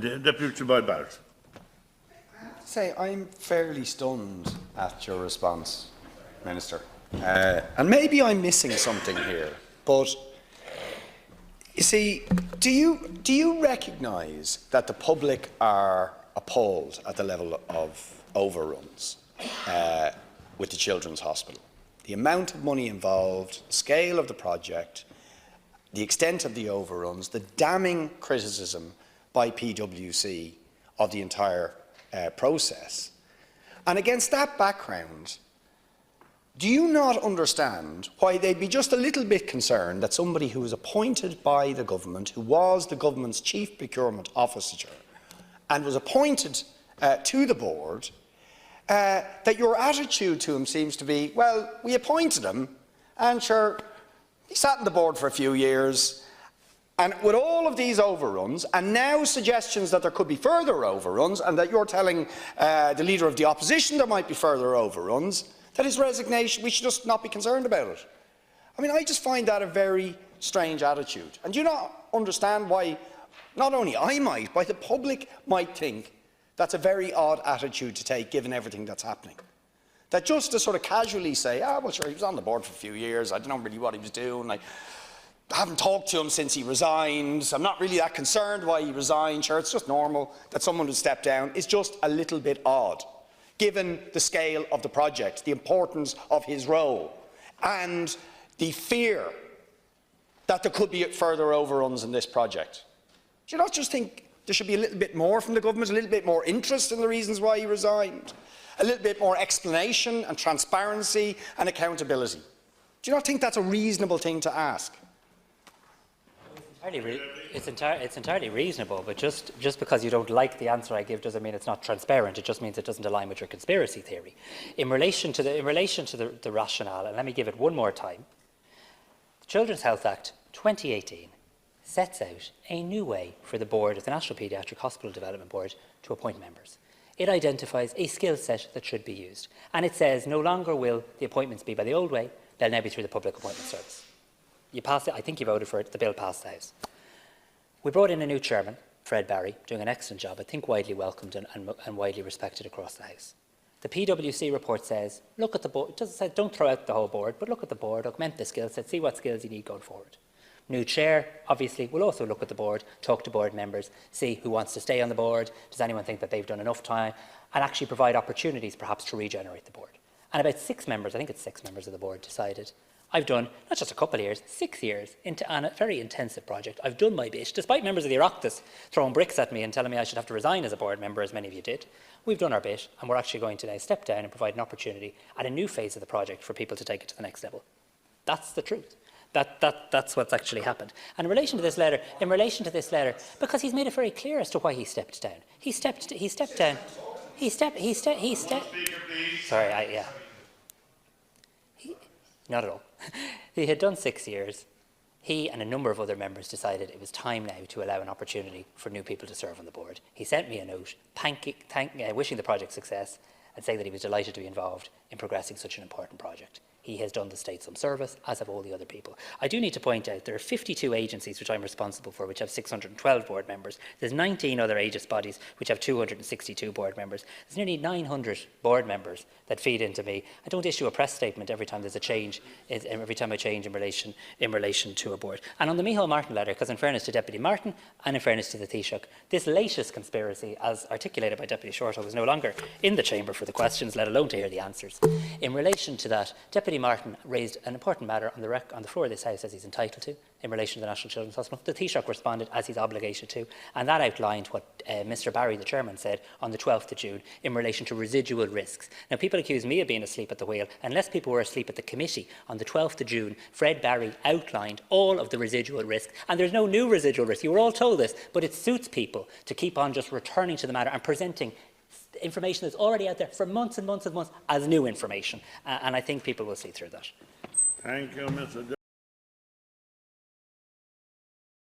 Deputy Boyd Barret. Say, I'm fairly stunned at your response, Minister. And maybe I'm missing something here, but you see, do you recognise that the public are appalled at the level of overruns with the Children's Hospital? The amount of money involved, the scale of the project, the extent of the overruns, the damning criticism by PwC of the entire process. And against that background, do you not understand why they'd be just a little bit concerned that somebody who was appointed by the government, who was the government's chief procurement officer, and was appointed to the board, that your attitude to him seems to be, well, we appointed him, and sure, he sat on the board for a few years, and with all of these overruns, and now suggestions that there could be further overruns, and that you're telling the Leader of the Opposition there might be further overruns, that his resignation, we should just not be concerned about it. I mean, I just find that a very strange attitude. And do you not understand why, not only I might, but the public might think that's a very odd attitude to take, given everything that's happening? That just to sort of casually say, well, sure, he was on the board for a few years, I don't know really what he was doing, I haven't talked to him since he resigned, I'm not really that concerned why he resigned, sure, it's just normal that someone would step down, is just a little bit odd, given the scale of the project, the importance of his role, and the fear that there could be further overruns in this project. Do you not just think there should be a little bit more from the government, a little bit more interest in the reasons why he resigned, a little bit more explanation and transparency and accountability? Do you not think that's a reasonable thing to ask? It's entirely reasonable, but just because you don't like the answer I give doesn't mean it's not transparent. It just means it doesn't align with your conspiracy theory. In relation to the rationale, and let me give it one more time, the Children's Health Act 2018 sets out a new way for the board of the National Paediatric Hospital Development Board to appoint members. It identifies a skill set that should be used, and it says no longer will the appointments be by the old way, they'll now be through the Public Appointment Service. You passed it, I think you voted for it, the bill passed the House. We brought in a new chairman, Fred Barry, doing an excellent job, I think widely welcomed and widely respected across the House. The PwC report says, look at the board, it doesn't say don't throw out the whole board, but look at the board, augment the skill set, see what skills you need going forward. New chair, obviously, will also look at the board, talk to board members, see who wants to stay on the board, does anyone think that they've done enough time, and actually provide opportunities perhaps to regenerate the board. And about 6 members, I think it's 6 members of the board, decided, I've done, not just a couple of years, 6 years into a very intensive project. I've done my bit, despite members of the Oireachtas throwing bricks at me and telling me I should have to resign as a board member, as many of you did. We've done our bit, and we're actually going to now step down and provide an opportunity at a new phase of the project for people to take it to the next level. That's the truth. That's what's actually happened. And in relation to this letter, because he's made it very clear as to why he stepped down. He stepped down. Sorry, not at all. He had done 6 years. He and a number of other members decided it was time now to allow an opportunity for new people to serve on the board. He sent me a note wishing the project success and saying that he was delighted to be involved in progressing such an important project. He has done the state some service, as have all the other people. I do need to point out there are 52 agencies which I'm responsible for, which have 612 board members. There's 19 other aegis bodies which have 262 board members. There's nearly 900 board members that feed into me. I don't issue a press statement every time there's a change, every time I change in relation to a board. And on the Micheál Martin letter, because in fairness to Deputy Martin and in fairness to the Taoiseach, this latest conspiracy, as articulated by Deputy Shortall, was no longer in the chamber for the questions, let alone to hear the answers. In relation to that, Deputy Martin raised an important matter on the floor of this House, as he's entitled to, in relation to the National Children's Hospital. The Taoiseach responded as he's obligated to, and that outlined what Mr Barry, the chairman, said on the 12th of June in relation to residual risks. Now, people accuse me of being asleep at the wheel. Unless people were asleep at the committee, on the 12th of June, Fred Barry outlined all of the residual risks, and there's no new residual risk. You were all told this, but it suits people to keep on just returning to the matter and presenting information that's already out there for months and months and months as new information, and I think people will see through that. Thank you, Mr.